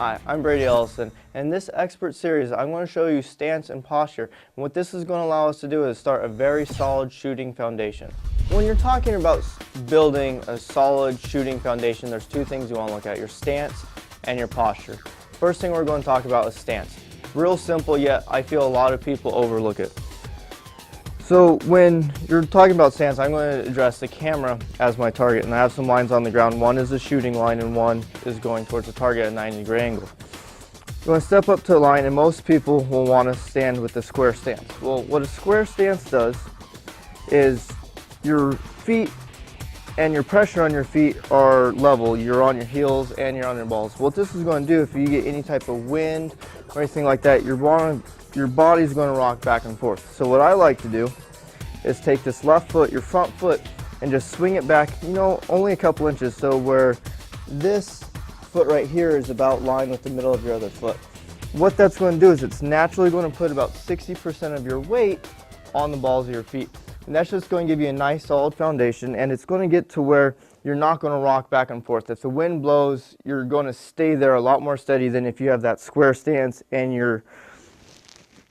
Hi, I'm Brady Ellison, and in this expert series I'm going to show you stance and posture. And what this is going to allow us to do is start a very solid shooting foundation. When you're talking about building a solid shooting foundation, there's two things you want to look at: your stance and your posture. First thing we're going to talk about is stance. Real simple, yet I feel a lot of people overlook it. So when you're talking about stance, I'm going to address the camera as my target, and I have some lines on the ground. One is the shooting line and one is going towards the target at a 90-degree angle. You want to step up to a line, and most people will want to stand with the square stance. Well, what a square stance does is your feet and your pressure on your feet are level. You're on your heels and you're on your balls. What this is going to do, if you get any type of wind or anything like that, your body's going to rock back and forth. So what I like to do is take this left foot, your front foot, and just swing it back, only a couple inches, so where this foot right here is about lined with the middle of your other foot. What that's going to do is it's naturally going to put about 60% of your weight on the balls of your feet. And that's just going to give you a nice solid foundation, and it's going to get to where you're not going to rock back and forth. If the wind blows, you're going to stay there a lot more steady than if you have that square stance and your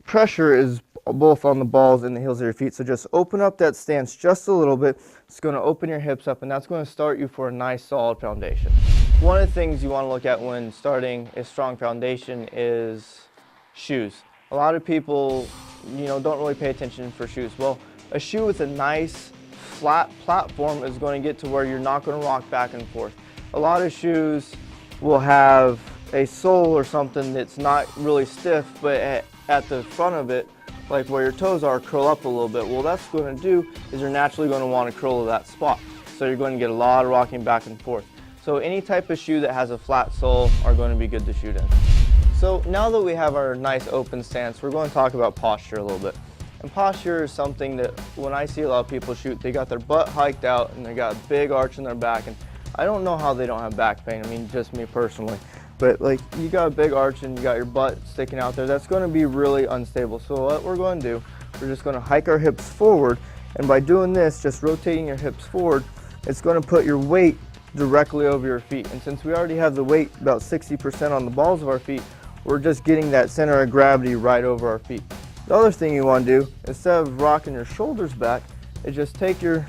pressure is both on the balls and the heels of your feet. So just open up that stance just a little bit. It's going to open your hips up, and that's going to start you for a nice solid foundation. One of the things you want to look at when starting a strong foundation is shoes. A lot of people don't really pay attention for shoes. Well, a shoe with a nice flat platform is going to get to where you're not going to rock back and forth. A lot of shoes will have a sole or something that's not really stiff, but at the front of it, like where your toes are, curl up a little bit. Well, that's going to do is you're naturally going to want to curl to that spot. So you're going to get a lot of rocking back and forth. So any type of shoe that has a flat sole are going to be good to shoot in. So now that we have our nice open stance, we're going to talk about posture a little bit. And posture is something that when I see a lot of people shoot, they got their butt hiked out and they got a big arch in their back. And I don't know how they don't have back pain. I mean, just me personally. But like, you got a big arch and you got your butt sticking out there, that's going to be really unstable. So what we're going to do, we're just going to hike our hips forward, and by doing this, just rotating your hips forward, it's going to put your weight directly over your feet. And since we already have the weight about 60% on the balls of our feet, we're just getting that center of gravity right over our feet. The other thing you want to do, instead of rocking your shoulders back, is just take your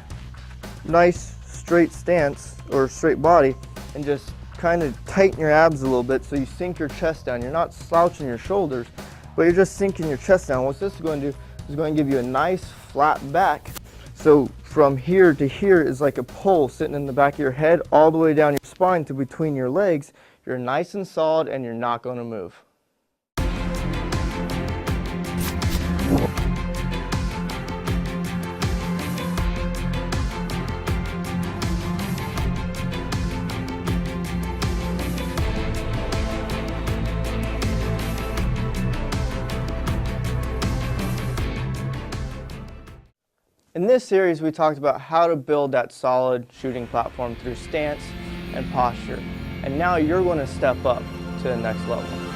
nice straight stance or straight body and just kind of tighten your abs a little bit so you sink your chest down. You're not slouching your shoulders, but you're just sinking your chest down. What this is going to do is going to give you a nice flat back. So from here to here is like a pole sitting in the back of your head all the way down your spine to between your legs. You're nice and solid and you're not going to move. In this series, we talked about how to build that solid shooting platform through stance and posture. And now you're going to step up to the next level.